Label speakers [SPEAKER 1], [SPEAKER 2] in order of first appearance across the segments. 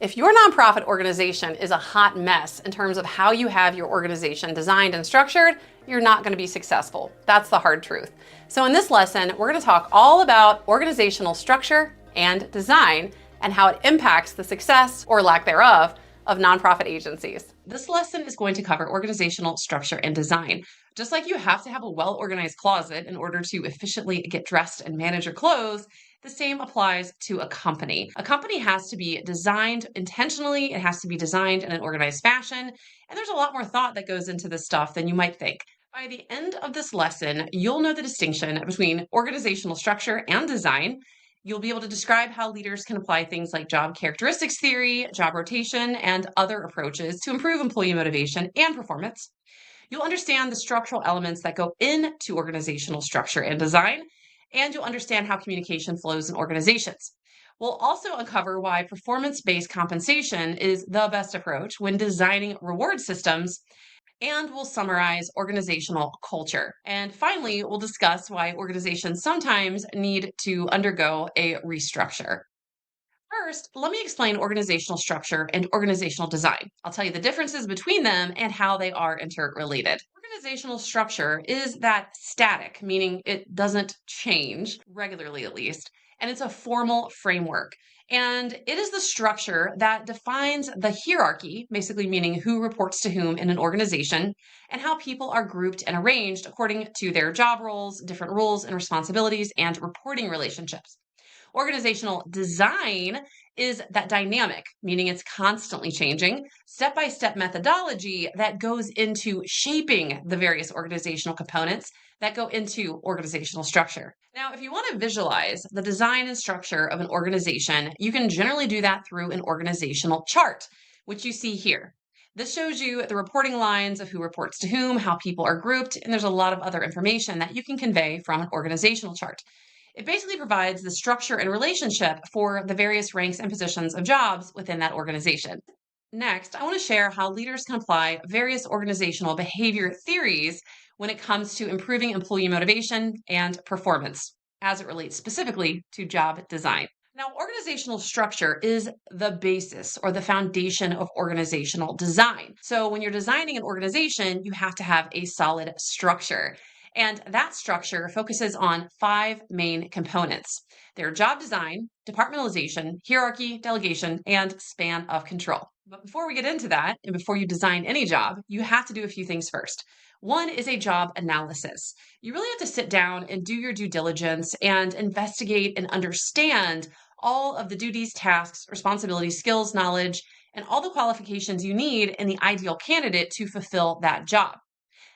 [SPEAKER 1] If your nonprofit organization is a hot mess in terms of how you have your organization designed and structured, you're not going to be successful. That's the hard truth. So in this lesson, we're going to talk all about organizational structure and design and how it impacts the success or lack thereof of nonprofit agencies. This lesson is going to cover organizational structure and design. Just like you have to have a well-organized closet in order to efficiently get dressed and manage your clothes, the same applies to a company. A company has to be designed intentionally, it has to be designed in an organized fashion, and there's a lot more thought that goes into this stuff than you might think. By the end of this lesson, you'll know the distinction between organizational structure and design. You'll be able to describe how leaders can apply things like job characteristics theory, job rotation, and other approaches to improve employee motivation and performance. You'll understand the structural elements that go into organizational structure and design, and you'll understand how communication flows in organizations. We'll also uncover why performance-based compensation is the best approach when designing reward systems, and we'll summarize organizational culture. And finally, we'll discuss why organizations sometimes need to undergo a restructure. First, let me explain organizational structure and organizational design. I'll tell you the differences between them and how they are interrelated. Organizational structure is that static, meaning it doesn't change regularly at least, and it's a formal framework. And it is the structure that defines the hierarchy, basically meaning who reports to whom in an organization, and how people are grouped and arranged according to their job roles, different roles and responsibilities, and reporting relationships. Organizational design is that dynamic, meaning it's constantly changing, step-by-step methodology that goes into shaping the various organizational components that go into organizational structure. Now, if you want to visualize the design and structure of an organization, you can generally do that through an organizational chart, which you see here. This shows you the reporting lines of who reports to whom, how people are grouped, and there's a lot of other information that you can convey from an organizational chart. It basically provides the structure and relationship for the various ranks and positions of jobs within that organization. Next, I want to share how leaders can apply various organizational behavior theories when it comes to improving employee motivation and performance, as it relates specifically to job design. Now, organizational structure is the basis or the foundation of organizational design. So when you're designing an organization, you have to have a solid structure. And that structure focuses on 5 main components. They're job design, departmentalization, hierarchy, delegation, and span of control. But before we get into that, and before you design any job, you have to do a few things first. One is a job analysis. You really have to sit down and do your due diligence and investigate and understand all of the duties, tasks, responsibilities, skills, knowledge, and all the qualifications you need in the ideal candidate to fulfill that job.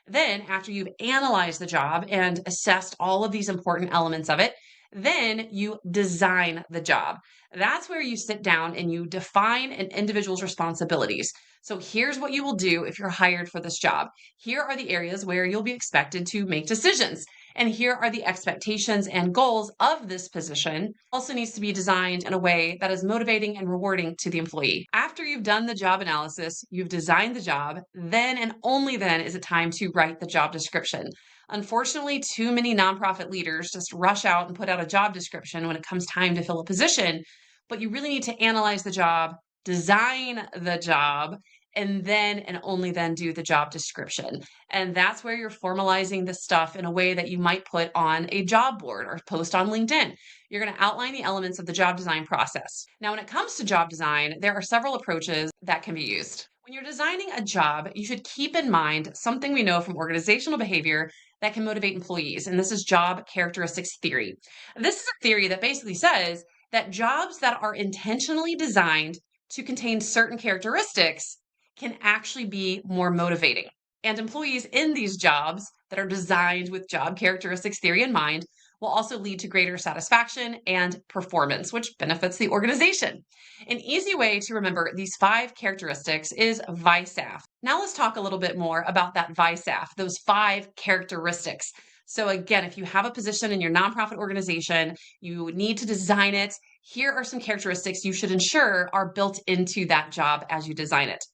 [SPEAKER 1] Then, after you've analyzed the job and assessed all of these important elements of it, then you design the job. That's where you sit down and you define an individual's responsibilities. So here's what you will do if you're hired for this job. Here are the areas where you'll be expected to make decisions. And here are the expectations and goals of this position. Also needs to be designed in a way that is motivating and rewarding to the employee. After you've done the job analysis, you've designed the job, then and only then is it time to write the job description. Unfortunately, too many nonprofit leaders just rush out and put out a job description when it comes time to fill a position, but you really need to analyze the job, design the job, and then and only then do the job description. And that's where you're formalizing this stuff in a way that you might put on a job board or post on LinkedIn. You're going to outline the elements of the job design process. Now, when it comes to job design, there are several approaches that can be used. When you're designing a job, you should keep in mind something we know from organizational behavior that can motivate employees, and this is job characteristics theory. This is a theory that basically says that jobs that are intentionally designed to contain certain characteristics can actually be more motivating. And employees in these jobs that are designed with job characteristics theory in mind will also lead to greater satisfaction and performance, which benefits the organization. An easy way to remember these 5 characteristics is VISAF. Now let's talk a little bit more about that VISAF, those 5 characteristics. So again, if you have a position in your nonprofit organization, you need to design it. Here are some characteristics you should ensure are built into that job as you design it.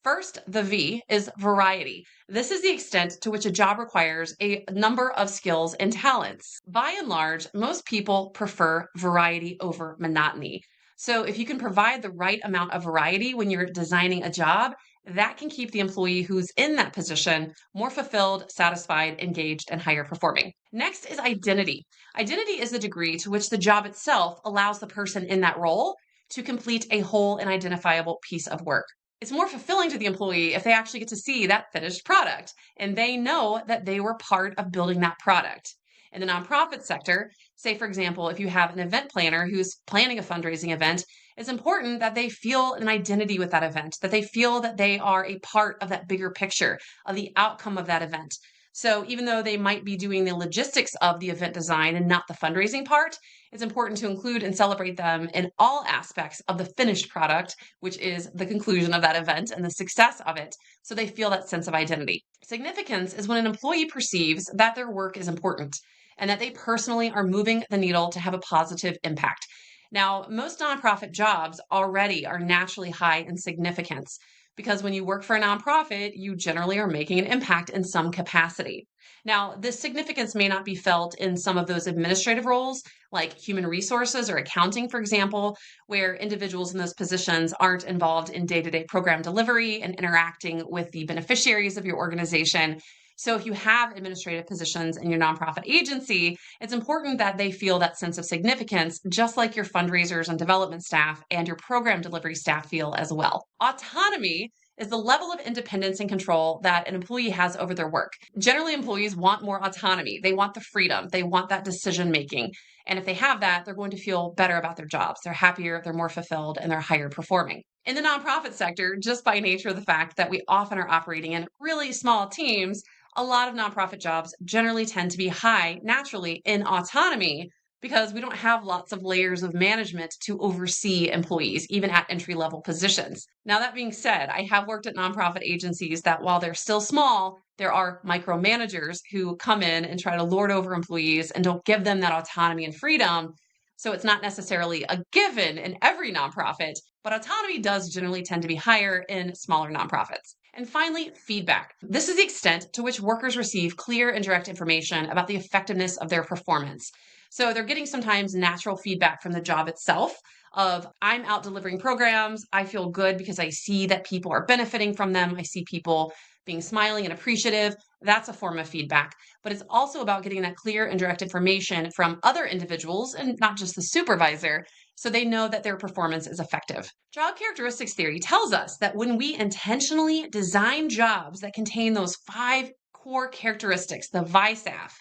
[SPEAKER 1] First, the V is variety. This is the extent to which a job requires a number of skills and talents. By and large, most people prefer variety over monotony. So if you can provide the right amount of variety when you're designing a job, that can keep the employee who's in that position more fulfilled, satisfied, engaged, and higher performing. Next is identity. Identity is the degree to which the job itself allows the person in that role to complete a whole and identifiable piece of work. It's more fulfilling to the employee if they actually get to see that finished product and they know that they were part of building that product. In the nonprofit sector, say, for example, if you have an event planner who's planning a fundraising event, it's important that they feel an identity with that event, that they feel that they are a part of that bigger picture of the outcome of that event. So even though they might be doing the logistics of the event design and not the fundraising part, it's important to include and celebrate them in all aspects of the finished product, which is the conclusion of that event and the success of it, so they feel that sense of identity. Significance is when an employee perceives that their work is important and that they personally are moving the needle to have a positive impact. Now, most nonprofit jobs already are naturally high in significance because when you work for a nonprofit, you generally are making an impact in some capacity. Now, this significance may not be felt in some of those administrative roles, like human resources or accounting, for example, where individuals in those positions aren't involved in day to day program delivery and interacting with the beneficiaries of your organization. So if you have administrative positions in your nonprofit agency, it's important that they feel that sense of significance, just like your fundraisers and development staff and your program delivery staff feel as well. Autonomy is the level of independence and control that an employee has over their work. Generally, employees want more autonomy. They want the freedom. They want that decision making. And if they have that, they're going to feel better about their jobs. They're happier, they're more fulfilled, and they're higher performing. In the nonprofit sector, just by nature of the fact that we often are operating in really small teams, a lot of nonprofit jobs generally tend to be high naturally in autonomy because we don't have lots of layers of management to oversee employees, even at entry level positions. Now, that being said, I have worked at nonprofit agencies that while they're still small, there are micromanagers who come in and try to lord over employees and don't give them that autonomy and freedom. So it's not necessarily a given in every nonprofit, but autonomy does generally tend to be higher in smaller nonprofits. And finally, feedback. This is the extent to which workers receive clear and direct information about the effectiveness of their performance. So they're getting sometimes natural feedback from the job itself of I'm out delivering programs. I feel good because I see that people are benefiting from them. I see people being smiling and appreciative. That's a form of feedback. But it's also about getting that clear and direct information from other individuals and not just the supervisor, so they know that their performance is effective. Job characteristics theory tells us that when we intentionally design jobs that contain those 5 core characteristics, the VISAF,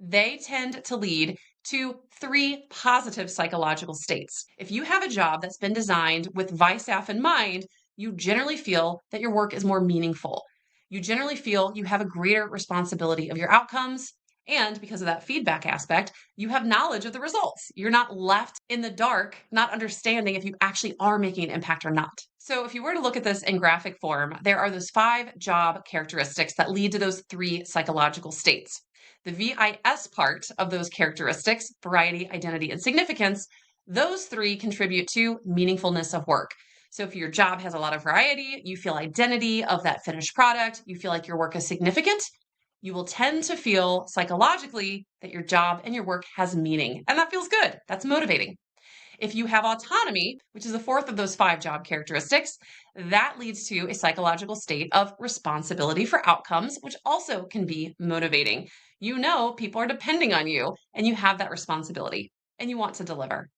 [SPEAKER 1] they tend to lead to 3 positive psychological states. If you have a job that's been designed with VISAF in mind, you generally feel that your work is more meaningful. You generally feel you have a greater responsibility of your outcomes. And because of that feedback aspect, you have knowledge of the results. You're not left in the dark, not understanding if you actually are making an impact or not. So if you were to look at this in graphic form, there are those 5 job characteristics that lead to those 3 psychological states. The VIS part of those characteristics, variety, identity, and significance, those 3 contribute to meaningfulness of work. So if your job has a lot of variety, you feel identity of that finished product, you feel like your work is significant, you will tend to feel psychologically that your job and your work has meaning. And that feels good. That's motivating. If you have autonomy, which is the 4th of those 5 job characteristics, that leads to a psychological state of responsibility for outcomes, which also can be motivating. You know people are depending on you and you have that responsibility and you want to deliver.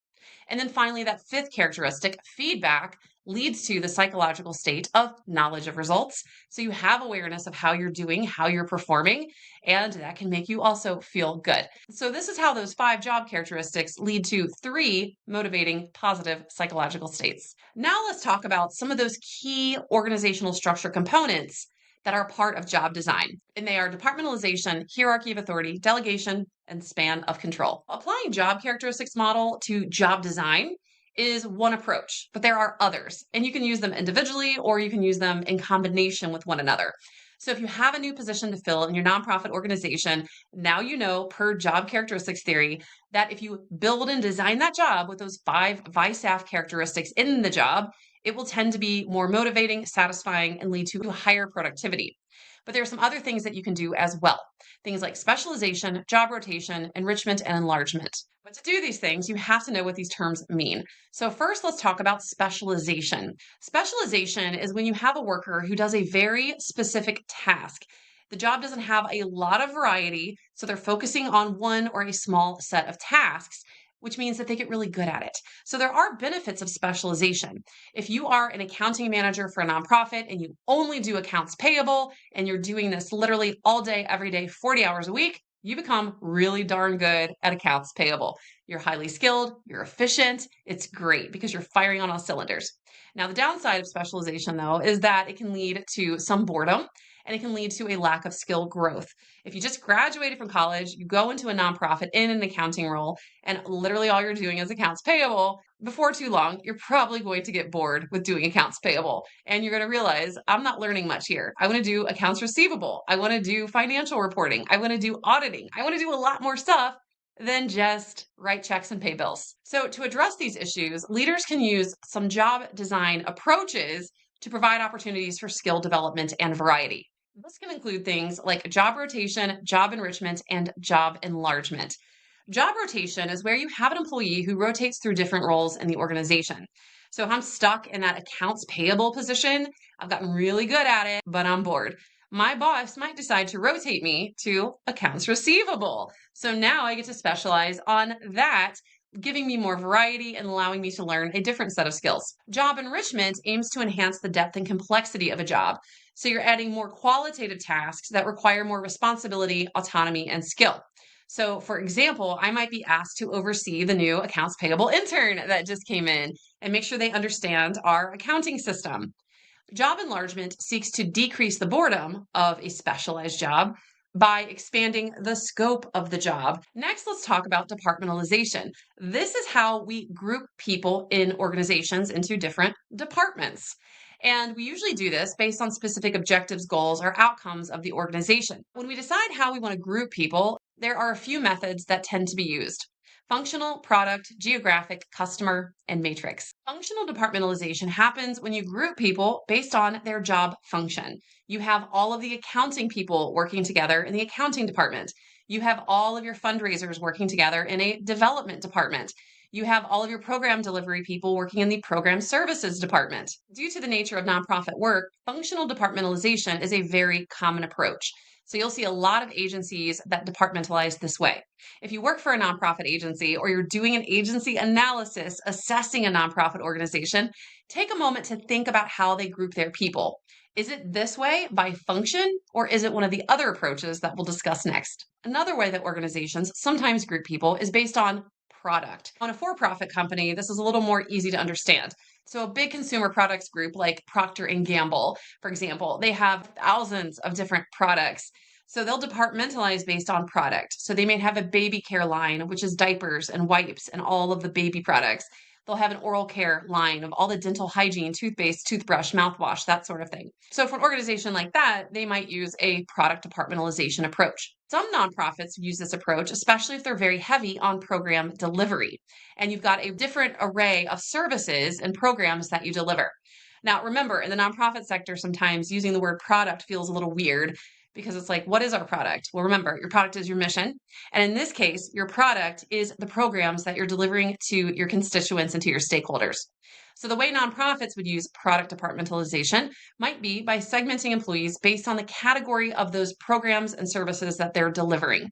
[SPEAKER 1] And then finally, that 5th characteristic, feedback, leads to the psychological state of knowledge of results. So you have awareness of how you're doing, how you're performing, and that can make you also feel good. So this is how those 5 job characteristics lead to 3 motivating positive psychological states. Now let's talk about some of those key organizational structure components that are part of job design. And they are departmentalization, hierarchy of authority, delegation, and span of control. Applying job characteristics model to job design is one approach, but there are others, and you can use them individually or you can use them in combination with one another. So if you have a new position to fill in your nonprofit organization, now you know per job characteristics theory that if you build and design that job with those 5 VISAF characteristics in the job, it will tend to be more motivating, satisfying, and lead to higher productivity. But there are some other things that you can do as well. Things like specialization, job rotation, enrichment, and enlargement. But to do these things, you have to know what these terms mean. So, first, let's talk about specialization. Specialization is when you have a worker who does a very specific task. The job doesn't have a lot of variety, so they're focusing on one or a small set of tasks, which means that they get really good at it. So, there are benefits of specialization. If you are an accounting manager for a nonprofit and you only do accounts payable and you're doing this literally all day, every day, 40 hours a week, you become really darn good at accounts payable. You're highly skilled, you're efficient. It's great because you're firing on all cylinders. Now, the downside of specialization, though, is that it can lead to some boredom and it can lead to a lack of skill growth. If you just graduated from college, you go into a nonprofit in an accounting role, and literally all you're doing is accounts payable, before too long, you're probably going to get bored with doing accounts payable. And you're going to realize, I'm not learning much here. I want to do accounts receivable. I want to do financial reporting. I want to do auditing. I want to do a lot more stuff than just write checks and pay bills. So, to address these issues, leaders can use some job design approaches to provide opportunities for skill development and variety. This can include things like job rotation, job enrichment, and job enlargement. Job rotation is where you have an employee who rotates through different roles in the organization. So if I'm stuck in that accounts payable position, I've gotten really good at it, but I'm bored. My boss might decide to rotate me to accounts receivable. So now I get to specialize on that, giving me more variety and allowing me to learn a different set of skills. Job enrichment aims to enhance the depth and complexity of a job. So you're adding more qualitative tasks that require more responsibility, autonomy, and skill. So, for example, I might be asked to oversee the new accounts payable intern that just came in and make sure they understand our accounting system. Job enlargement seeks to decrease the boredom of a specialized job by expanding the scope of the job. Next, let's talk about departmentalization. This is how we group people in organizations into different departments. And we usually do this based on specific objectives, goals, or outcomes of the organization. When we decide how we want to group people, there are a few methods that tend to be used: functional, product, geographic, customer, and matrix. Functional departmentalization happens when you group people based on their job function. You have all of the accounting people working together in the accounting department. You have all of your fundraisers working together in a development department. You have all of your program delivery people working in the program services department. Due to the nature of nonprofit work, functional departmentalization is a very common approach. So you'll see a lot of agencies that departmentalize this way. If you work for a nonprofit agency or you're doing an agency analysis assessing a nonprofit organization, take a moment to think about how they group their people. Is it this way by function, or is it one of the other approaches that we'll discuss next? Another way that organizations sometimes group people is based on product. On a for-profit company, this is a little more easy to understand. So a big consumer products group like Procter & Gamble, for example, they have thousands of different products. So they'll departmentalize based on product. So they may have a baby care line, which is diapers and wipes and all of the baby products. They'll have an oral care line of all the dental hygiene, toothpaste, toothbrush, mouthwash, that sort of thing. So for an organization like that, they might use a product departmentalization approach. Some nonprofits use this approach, especially if they're very heavy on program delivery, and you've got a different array of services and programs that you deliver. Now, remember, in the nonprofit sector, sometimes using the word product feels a little weird because it's like, what is our product? Well, remember, your product is your mission. And in this case, your product is the programs that you're delivering to your constituents and to your stakeholders. So the way nonprofits would use product departmentalization might be by segmenting employees based on the category of those programs and services that they're delivering.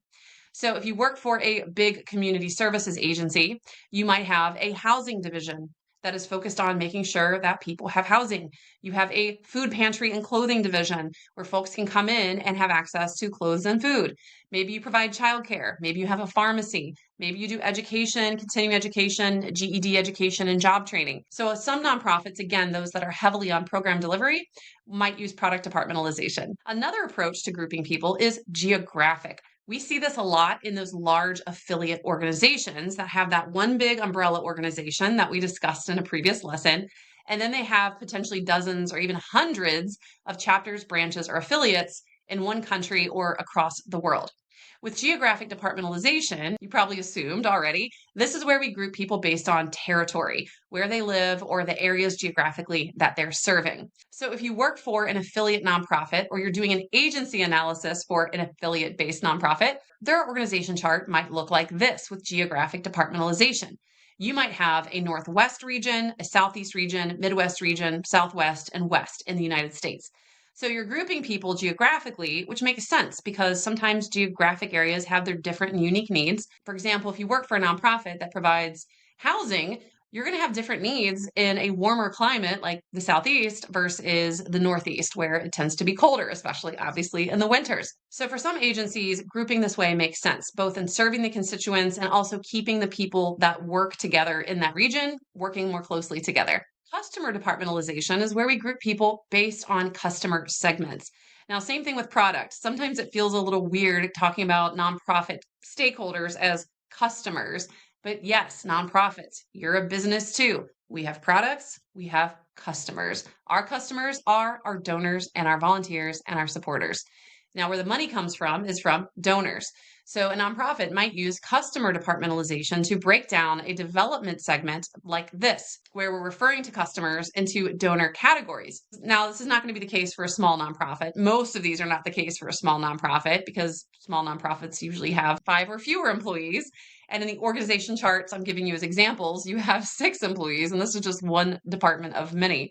[SPEAKER 1] So if you work for a big community services agency, you might have a housing division that is focused on making sure that people have housing. You have a food pantry and clothing division where folks can come in and have access to clothes and food. Maybe you provide childcare. Maybe you have a pharmacy. Maybe you do education, continuing education, GED education, and job training. So some nonprofits, again, those that are heavily on program delivery, might use product departmentalization. Another approach to grouping people is geographic. We see this a lot in those large affiliate organizations that have that one big umbrella organization that we discussed in a previous lesson. And then they have potentially dozens or even hundreds of chapters, branches, or affiliates in one country or across the world. With geographic departmentalization, you probably assumed already, this is where we group people based on territory, where they live, or the areas geographically that they're serving. So if you work for an affiliate nonprofit, or you're doing an agency analysis for an affiliate-based nonprofit, their organization chart might look like this with geographic departmentalization. You might have a Northwest region, a Southeast region, Midwest region, Southwest, and West in the United States. So you're grouping people geographically, which makes sense because sometimes geographic areas have their different and unique needs. For example, if you work for a nonprofit that provides housing, you're going to have different needs in a warmer climate like the Southeast versus the Northeast, where it tends to be colder, especially obviously in the winters. So for some agencies, grouping this way makes sense, both in serving the constituents and also keeping the people that work together in that region working more closely together. Customer departmentalization is where we group people based on customer segments. Now, same thing with products. Sometimes it feels a little weird talking about nonprofit stakeholders as customers, but yes, nonprofits, you're a business too. We have products, we have customers. Our customers are our donors and our volunteers and our supporters. Now, where the money comes from is from donors. So a nonprofit might use customer departmentalization to break down a development segment like this, where we're referring to customers into donor categories. Now, this is not going to be the case for a small nonprofit. Most of these are not the case for a small nonprofit because small nonprofits usually have 5 or fewer employees. And in the organization charts I'm giving you as examples, you have 6 employees, and this is just one department of many.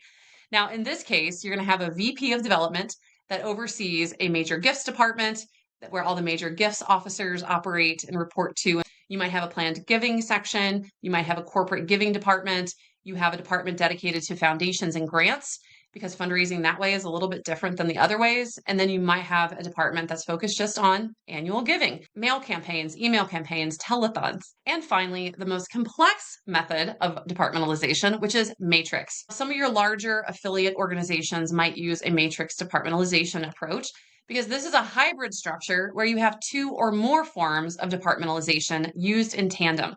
[SPEAKER 1] Now, in this case, you're going to have a VP of development that oversees a major gifts department where all the major gifts officers operate and report to. You might have a planned giving section. You might have a corporate giving department. You have a department dedicated to foundations and grants because fundraising that way is a little bit different than the other ways. And then you might have a department that's focused just on annual giving, mail campaigns, email campaigns, telethons. And finally, the most complex method of departmentalization, which is matrix. Some of your larger affiliate organizations might use a matrix departmentalization approach because this is a hybrid structure where you have 2 or more forms of departmentalization used in tandem.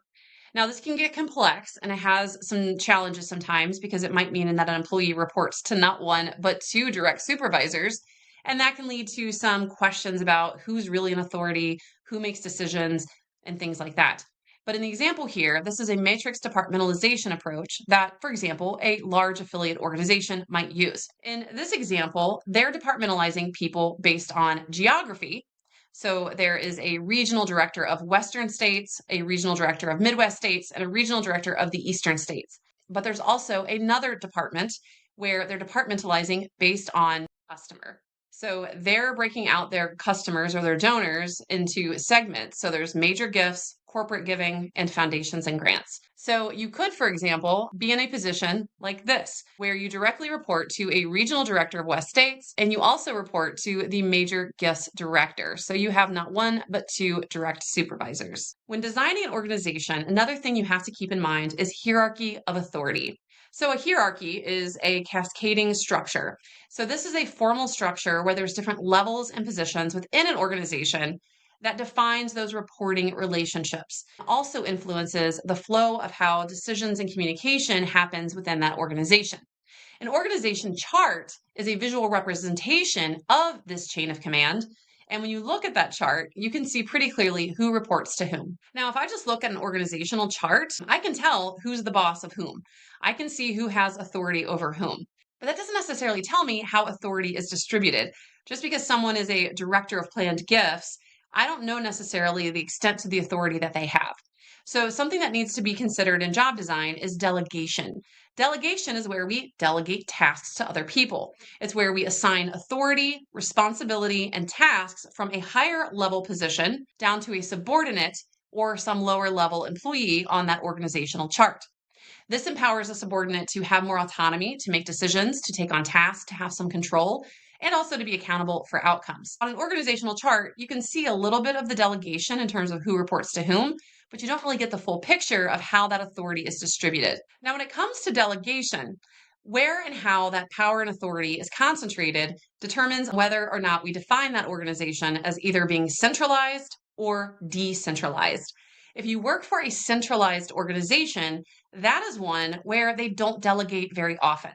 [SPEAKER 1] Now, this can get complex and it has some challenges sometimes because it might mean that an employee reports to not 1, but 2 direct supervisors. And that can lead to some questions about who's really an authority, who makes decisions, and things like that. But in the example here, this is a matrix departmentalization approach that, for example, a large affiliate organization might use. In this example, they're departmentalizing people based on geography. So there is a regional director of Western states, a regional director of Midwest states, and a regional director of the Eastern states. But there's also another department where they're departmentalizing based on customer. So they're breaking out their customers or their donors into segments. So there's major gifts, corporate giving, and foundations and grants. So you could, for example, be in a position like this, where you directly report to a regional director of West States, and you also report to the major gifts director. So you have not 1, but 2 direct supervisors. When designing an organization, another thing you have to keep in mind is hierarchy of authority. So a hierarchy is a cascading structure. So this is a formal structure where there's different levels and positions within an organization that defines those reporting relationships. It also influences the flow of how decisions and communication happens within that organization. An organization chart is a visual representation of this chain of command. And when you look at that chart, you can see pretty clearly who reports to whom. Now, if I just look at an organizational chart, I can tell who's the boss of whom. I can see who has authority over whom. But that doesn't necessarily tell me how authority is distributed. Just because someone is a director of planned gifts, I don't know necessarily the extent to the authority that they have. So something that needs to be considered in job design is delegation. Delegation is where we delegate tasks to other people. It's where we assign authority, responsibility, and tasks from a higher level position down to a subordinate or some lower level employee on that organizational chart. This empowers a subordinate to have more autonomy, to make decisions, to take on tasks, to have some control, and also to be accountable for outcomes. On an organizational chart, you can see a little bit of the delegation in terms of who reports to whom, but you don't really get the full picture of how that authority is distributed. Now, when it comes to delegation, where and how that power and authority is concentrated determines whether or not we define that organization as either being centralized or decentralized. If you work for a centralized organization, that is one where they don't delegate very often.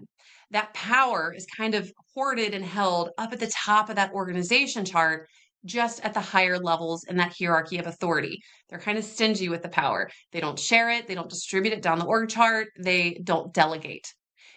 [SPEAKER 1] That power is kind of hoarded and held up at the top of that organization chart, just at the higher levels in that hierarchy of authority. They're kind of stingy with the power. They don't share it, they don't distribute it down the org chart, they don't delegate.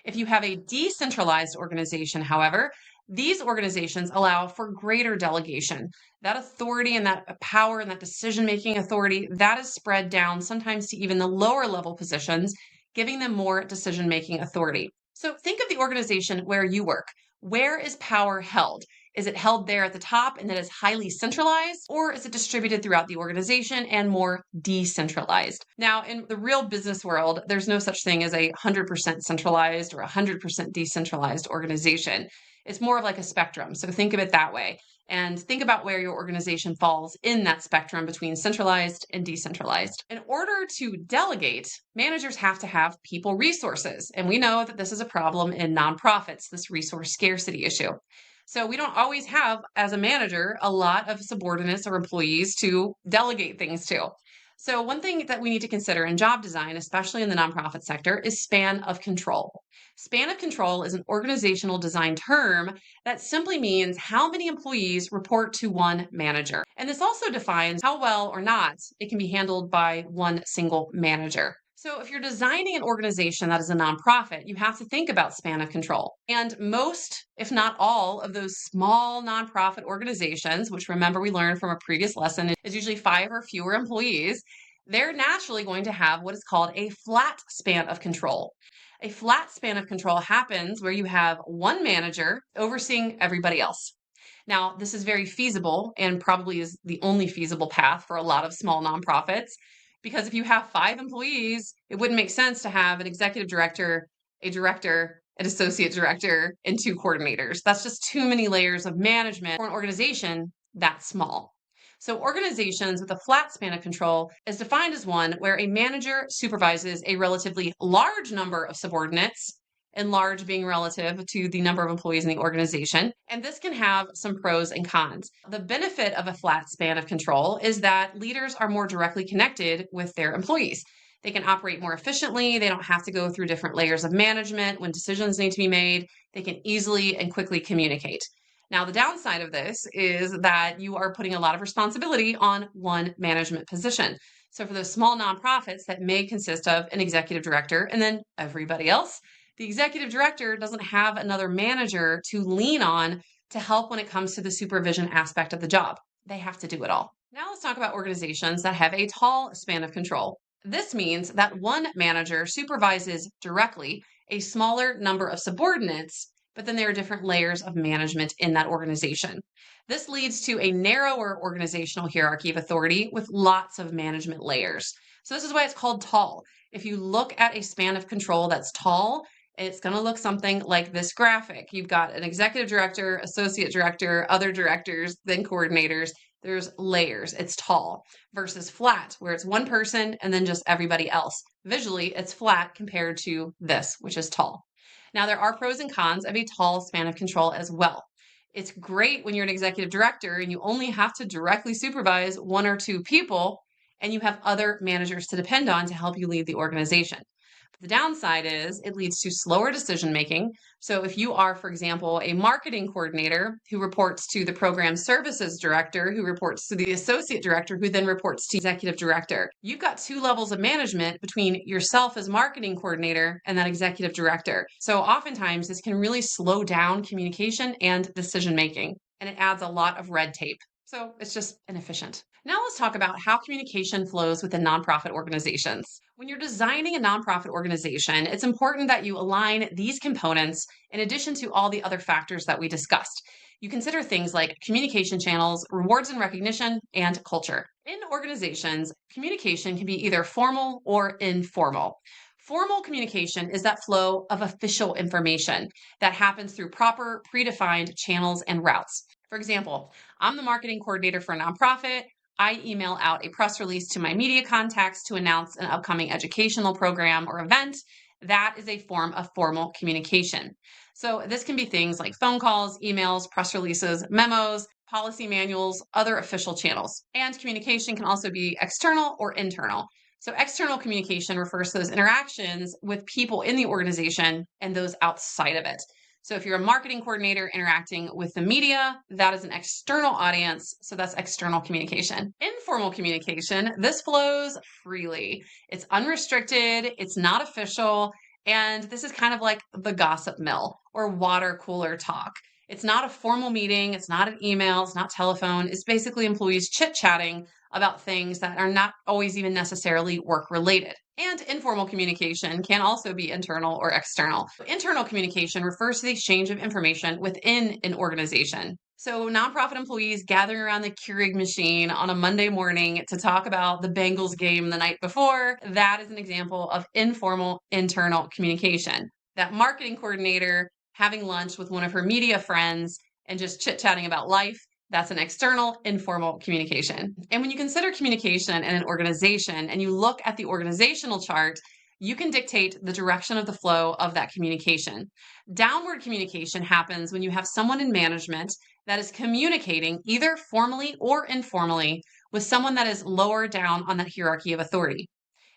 [SPEAKER 1] If you have a decentralized organization, however, these organizations allow for greater delegation. That authority and that power and that decision-making authority, that is spread down sometimes to even the lower level positions, giving them more decision-making authority. So think of the organization where you work. Where is power held? Is it held there at the top and that is highly centralized, or is it distributed throughout the organization and more decentralized? Now, in the real business world, there's no such thing as a 100% centralized or 100% decentralized organization. It's more of like a spectrum. So think of it that way. And think about where your organization falls in that spectrum between centralized and decentralized. In order to delegate, managers have to have people resources. And we know that this is a problem in nonprofits, this resource scarcity issue. So we don't always have, as a manager, a lot of subordinates or employees to delegate things to. So one thing that we need to consider in job design, especially in the nonprofit sector, is span of control. Span of control is an organizational design term that simply means how many employees report to one manager. And this also defines how well or not it can be handled by one single manager. So if you're designing an organization that is a nonprofit, you have to think about span of control. And most, if not all, of those small nonprofit organizations, which remember we learned from a previous lesson is usually 5 or fewer employees, they're naturally going to have what is called a flat span of control. A flat span of control happens where you have one manager overseeing everybody else. Now, this is very feasible and probably is the only feasible path for a lot of small nonprofits. Because if you have 5 employees, it wouldn't make sense to have an executive director, a director, an associate director, and 2 coordinators. That's just too many layers of management for an organization that small. So organizations with a flat span of control is defined as one where a manager supervises a relatively large number of subordinates, and large being relative to the number of employees in the organization. And this can have some pros and cons. The benefit of a flat span of control is that leaders are more directly connected with their employees. They can operate more efficiently. They don't have to go through different layers of management when decisions need to be made. They can easily and quickly communicate. Now, the downside of this is that you are putting a lot of responsibility on one management position. So for those small nonprofits that may consist of an executive director and then everybody else, the executive director doesn't have another manager to lean on to help when it comes to the supervision aspect of the job. They have to do it all. Now let's talk about organizations that have a tall span of control. This means that one manager supervises directly a smaller number of subordinates, but then there are different layers of management in that organization. This leads to a narrower organizational hierarchy of authority with lots of management layers. So this is why it's called tall. If you look at a span of control that's tall, it's going to look something like this graphic. You've got an executive director, associate director, other directors, then coordinators. There's layers. It's tall versus flat, where it's one person and then just everybody else. Visually, it's flat compared to this, which is tall. Now, there are pros and cons of a tall span of control as well. It's great when you're an executive director and you only have to directly supervise 1 or 2 people and you have other managers to depend on to help you lead the organization. The downside is it leads to slower decision making. So if you are, for example, a marketing coordinator who reports to the program services director, who reports to the associate director, who then reports to executive director, you've got 2 levels of management between yourself as marketing coordinator and that executive director. So oftentimes this can really slow down communication and decision making, and it adds a lot of red tape. So it's just inefficient. Now let's talk about how communication flows within nonprofit organizations. When you're designing a nonprofit organization, it's important that you align these components in addition to all the other factors that we discussed. You consider things like communication channels, rewards and recognition, and culture. In organizations, communication can be either formal or informal. Formal communication is that flow of official information that happens through proper, predefined channels and routes. For example, I'm the marketing coordinator for a nonprofit. I email out a press release to my media contacts to announce an upcoming educational program or event. That is a form of formal communication. So this can be things like phone calls, emails, press releases, memos, policy manuals, other official channels. And communication can also be external or internal. So external communication refers to those interactions with people in the organization and those outside of it. So if you're a marketing coordinator interacting with the media, that is an external audience. So that's external communication. Informal communication, this flows freely. It's unrestricted, it's not official, and this is kind of like the gossip mill or water cooler talk. It's not a formal meeting, it's not an email, it's not telephone. It's basically employees chit-chatting about things that are not always even necessarily work related. And informal communication can also be internal or external. Internal communication refers to the exchange of information within an organization. So nonprofit employees gathering around the Keurig machine on a Monday morning to talk about the Bengals game the night before, that is an example of informal internal communication. That marketing coordinator having lunch with one of her media friends and just chit-chatting about life, that's an external, informal communication. And when you consider communication in an organization and you look at the organizational chart, you can dictate the direction of the flow of that communication. Downward communication happens when you have someone in management that is communicating either formally or informally with someone that is lower down on that hierarchy of authority.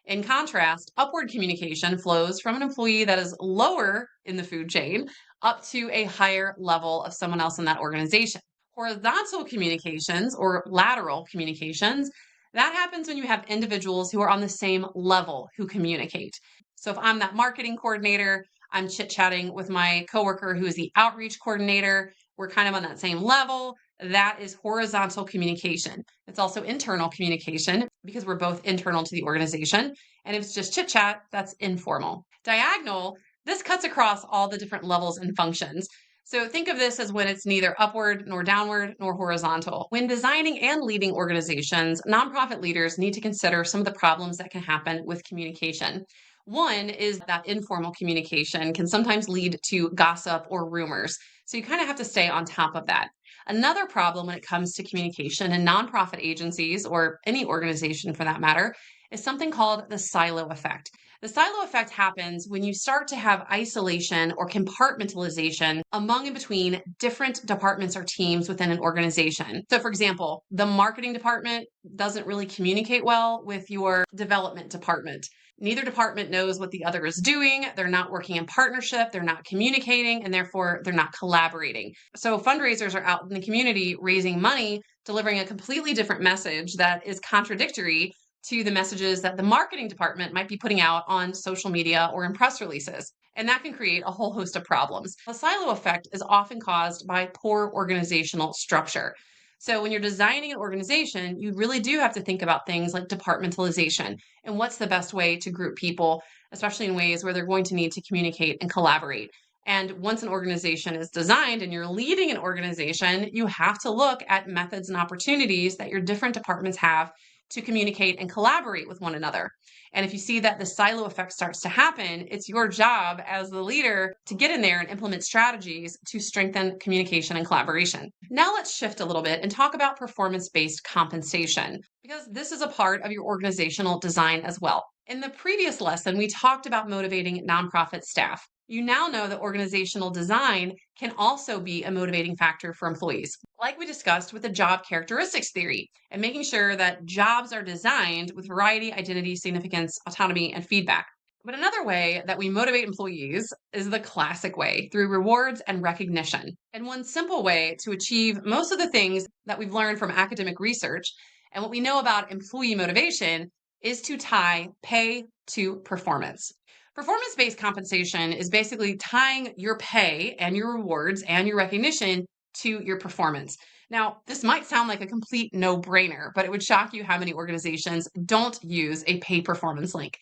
[SPEAKER 1] In contrast, upward communication flows from an employee that is lower in the food chain up to a higher level of someone else in that organization. Horizontal communications or lateral communications, that happens when you have individuals who are on the same level who communicate. So if I'm that marketing coordinator, I'm chit-chatting with my coworker who is the outreach coordinator. We're kind of on that same level. That is horizontal communication. It's also internal communication because we're both internal to the organization. And if it's just chit chat, that's informal. Diagonal, this cuts across all the different levels and functions. So think of this as when it's neither upward nor downward nor horizontal. When designing and leading organizations, nonprofit leaders need to consider some of the problems that can happen with communication. One is that informal communication can sometimes lead to gossip or rumors. So you kind of have to stay on top of that. Another problem when it comes to communication in nonprofit agencies or any organization for that matter is something called the silo effect. The silo effect happens when you start to have isolation or compartmentalization among and between different departments or teams within an organization. So for example, the marketing department doesn't really communicate well with your development department. Neither department knows what the other is doing. They're not working in partnership. They're not communicating, and therefore they're not collaborating. So fundraisers are out in the community raising money, delivering a completely different message that is contradictory to the messages that the marketing department might be putting out on social media or in press releases. And that can create a whole host of problems. The silo effect is often caused by poor organizational structure. So when you're designing an organization, you really do have to think about things like departmentalization and what's the best way to group people, especially in ways where they're going to need to communicate and collaborate. And once an organization is designed and you're leading an organization, you have to look at methods and opportunities that your different departments have to communicate and collaborate with one another. And if you see that the silo effect starts to happen, it's your job as the leader to get in there and implement strategies to strengthen communication and collaboration. Now let's shift a little bit and talk about performance-based compensation, because this is a part of your organizational design as well. In the previous lesson, we talked about motivating nonprofit staff. You now know that organizational design can also be a motivating factor for employees, like we discussed with the job characteristics theory, and making sure that jobs are designed with variety, identity, significance, autonomy, and feedback. But another way that we motivate employees is the classic way, through rewards and recognition. And one simple way to achieve most of the things that we've learned from academic research and what we know about employee motivation is to tie pay to performance. Performance-based compensation is basically tying your pay and your rewards and your recognition to your performance. Now, this might sound like a complete no-brainer, but it would shock you how many organizations don't use a pay performance link.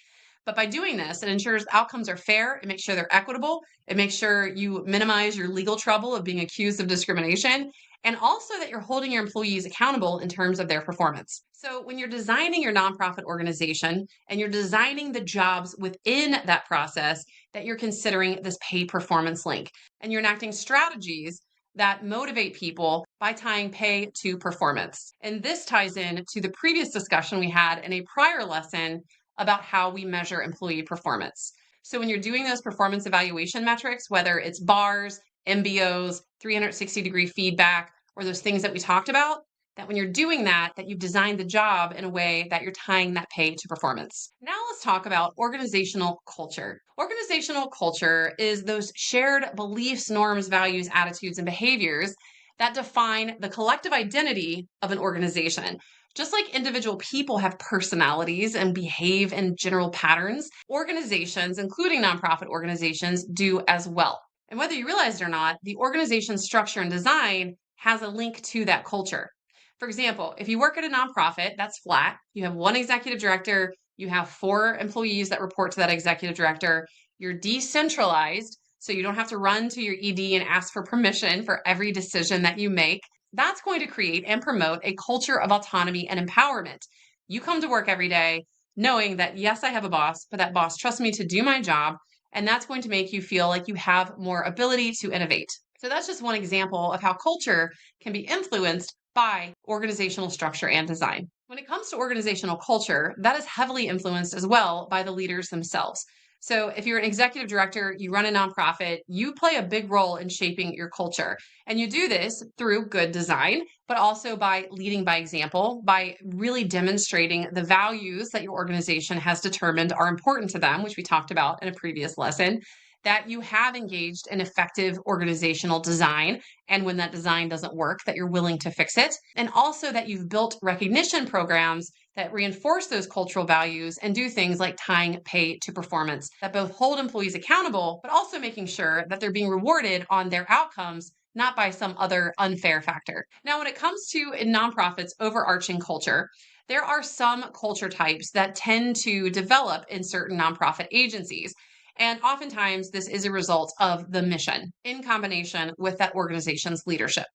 [SPEAKER 1] But by doing this, it ensures outcomes are fair, it makes sure they're equitable, it makes sure you minimize your legal trouble of being accused of discrimination, and also that you're holding your employees accountable in terms of their performance. So when you're designing your nonprofit organization and you're designing the jobs within that process, that you're considering this pay performance link, and you're enacting strategies that motivate people by tying pay to performance. And this ties in to the previous discussion we had in a prior lesson about how we measure employee performance. So when you're doing those performance evaluation metrics, whether it's bars, MBOs, 360-degree feedback, or those things that we talked about, that when you're doing that, that you've designed the job in a way that you're tying that pay to performance. Now let's talk about organizational culture. Organizational culture is those shared beliefs, norms, values, attitudes, and behaviors that define the collective identity of an organization. Just like individual people have personalities and behave in general patterns, organizations, including nonprofit organizations, do as well. And whether you realize it or not, the organization's structure and design has a link to that culture. For example, if you work at a nonprofit, that's flat. You have one executive director, you have 4 employees that report to that executive director. You're decentralized, so you don't have to run to your ED and ask for permission for every decision that you make. That's going to create and promote a culture of autonomy and empowerment. You come to work every day knowing that, yes, I have a boss, but that boss trusts me to do my job. And that's going to make you feel like you have more ability to innovate. So that's just one example of how culture can be influenced by organizational structure and design. When it comes to organizational culture, that is heavily influenced as well by the leaders themselves. So if you're an executive director, you run a nonprofit, you play a big role in shaping your culture. And you do this through good design, but also by leading by example, by really demonstrating the values that your organization has determined are important to them, which we talked about in a previous lesson, that you have engaged in effective organizational design. And when that design doesn't work, that you're willing to fix it. And also that you've built recognition programs that reinforce those cultural values and do things like tying pay to performance that both hold employees accountable, but also making sure that they're being rewarded on their outcomes, not by some other unfair factor. Now, when it comes to a nonprofit's overarching culture, there are some culture types that tend to develop in certain nonprofit agencies. And oftentimes, this is a result of the mission in combination with that organization's leadership.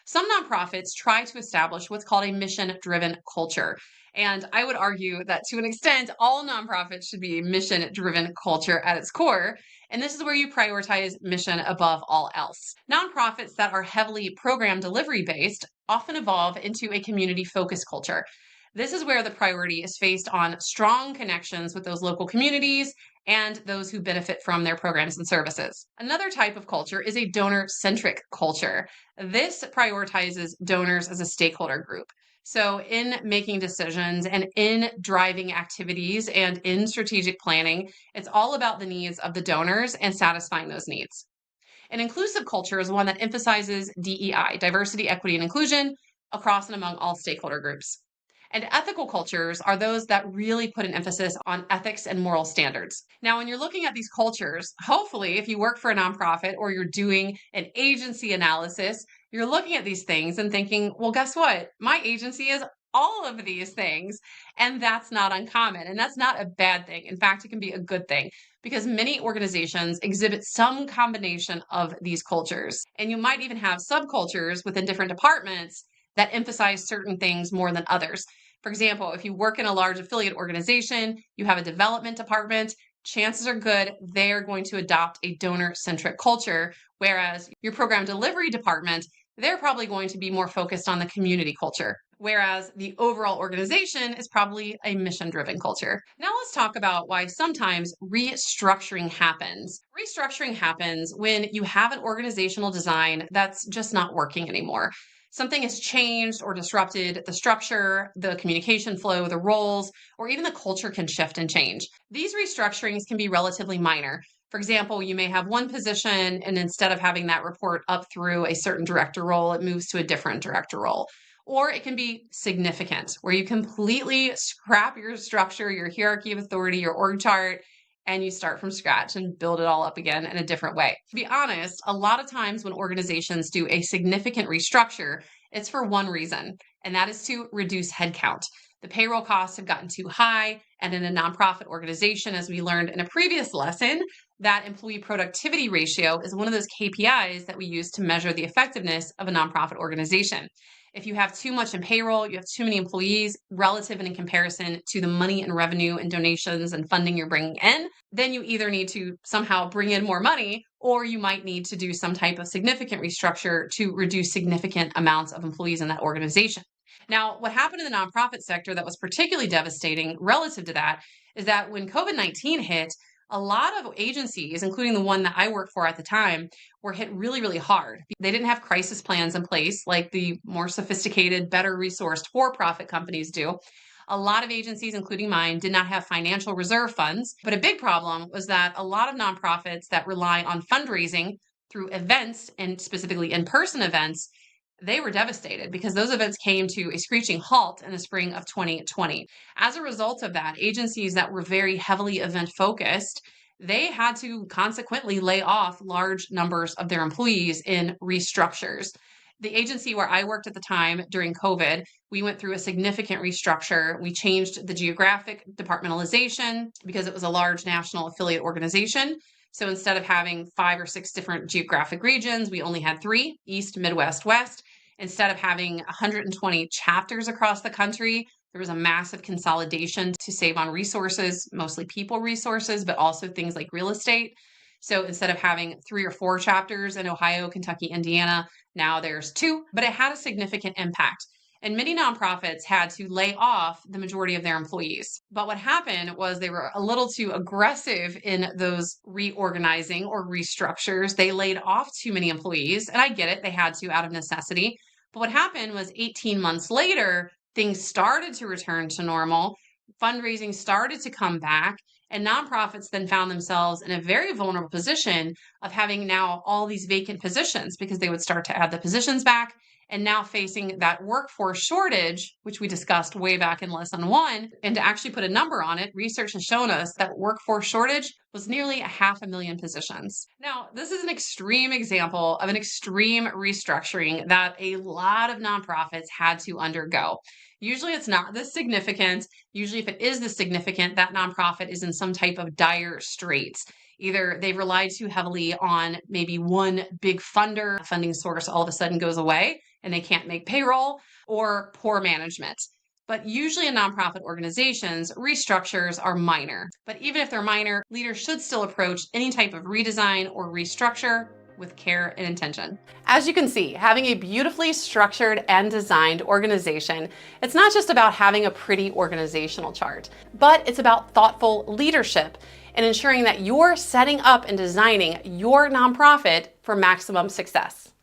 [SPEAKER 1] Some nonprofits try to establish what's called a mission-driven culture. And I would argue that to an extent, all nonprofits should be a mission-driven culture at its core. And this is where you prioritize mission above all else. Nonprofits that are heavily program delivery based often evolve into a community-focused culture. This is where the priority is based on strong connections with those local communities and those who benefit from their programs and services. Another type of culture is a donor-centric culture. This prioritizes donors as a stakeholder group. So in making decisions and in driving activities and in strategic planning, it's all about the needs of the donors and satisfying those needs. An inclusive culture is one that emphasizes DEI, diversity, equity, and inclusion, across and among all stakeholder groups. And ethical cultures are those that really put an emphasis on ethics and moral standards. Now, when you're looking at these cultures, hopefully, if you work for a nonprofit or you're doing an agency analysis, you're looking at these things and thinking, well, guess what? My agency is all of these things. And that's not uncommon. And that's not a bad thing. In fact, it can be a good thing because many organizations exhibit some combination of these cultures. And you might even have subcultures within different departments that emphasize certain things more than others. For example, if you work in a large affiliate organization, you have a development department, chances are good they're going to adopt a donor-centric culture, whereas your program delivery department, they're probably going to be more focused on the community culture, whereas the overall organization is probably a mission-driven culture. Now let's talk about why sometimes restructuring happens. Restructuring happens when you have an organizational design that's just not working anymore. Something has changed or disrupted the structure, the communication flow, the roles, or even the culture can shift and change. These restructurings can be relatively minor. For example, you may have one position and instead of having that report up through a certain director role, it moves to a different director role. Or it can be significant, where you completely scrap your structure, your hierarchy of authority, your org chart, and you start from scratch and build it all up again in a different way. To be honest, a lot of times when organizations do a significant restructure, it's for one reason, and that is to reduce headcount. The payroll costs have gotten too high, and in a nonprofit organization, as we learned in a previous lesson, that employee productivity ratio is one of those KPIs that we use to measure the effectiveness of a nonprofit organization. If you have too much in payroll, you have too many employees relative and in comparison to the money and revenue and donations and funding you're bringing in, then you either need to somehow bring in more money, or you might need to do some type of significant restructure to reduce significant amounts of employees in that organization. Now, what happened in the nonprofit sector that was particularly devastating relative to that is that when COVID-19 hit, A lot of agencies, including the one that I worked for at the time, were hit really, really hard. They didn't have crisis plans in place like the more sophisticated, better resourced for-profit companies do. A lot of agencies, including mine, did not have financial reserve funds. But a big problem was that a lot of nonprofits that rely on fundraising through events, and specifically in-person events, they were devastated because those events came to a screeching halt in the spring of 2020. As a result of that, agencies that were very heavily event focused, they had to consequently lay off large numbers of their employees in restructures. The agency where I worked at the time during COVID, we went through a significant restructure. We changed the geographic departmentalization because it was a large national affiliate organization. So instead of having 5 or 6 different geographic regions, we only had 3: East, Midwest, West. Instead of having 120 chapters across the country, there was a massive consolidation to save on resources, mostly people resources, but also things like real estate. So instead of having 3 or 4 chapters in Ohio, Kentucky, Indiana, now there's 2, but it had a significant impact. And many nonprofits had to lay off the majority of their employees. But what happened was they were a little too aggressive in those reorganizing or restructures. They laid off too many employees, and I get it, they had to out of necessity. But what happened was 18 months later, things started to return to normal. Fundraising started to come back, and nonprofits then found themselves in a very vulnerable position of having now all these vacant positions because they would start to add the positions back. And now facing that workforce shortage, which we discussed way back in lesson 1, and to actually put a number on it, research has shown us that workforce shortage was nearly 500,000 positions. Now, this is an extreme example of an extreme restructuring that a lot of nonprofits had to undergo. Usually it's not this significant. Usually if it is this significant, that nonprofit is in some type of dire straits. Either they've relied too heavily on maybe one big funding source all of a sudden goes away and they can't make payroll, or poor management. But usually in nonprofit organizations, restructures are minor. But even if they're minor, leaders should still approach any type of redesign or restructure with care and intention. As you can see, having a beautifully structured and designed organization, it's not just about having a pretty organizational chart, but it's about thoughtful leadership and ensuring that you're setting up and designing your nonprofit for maximum success.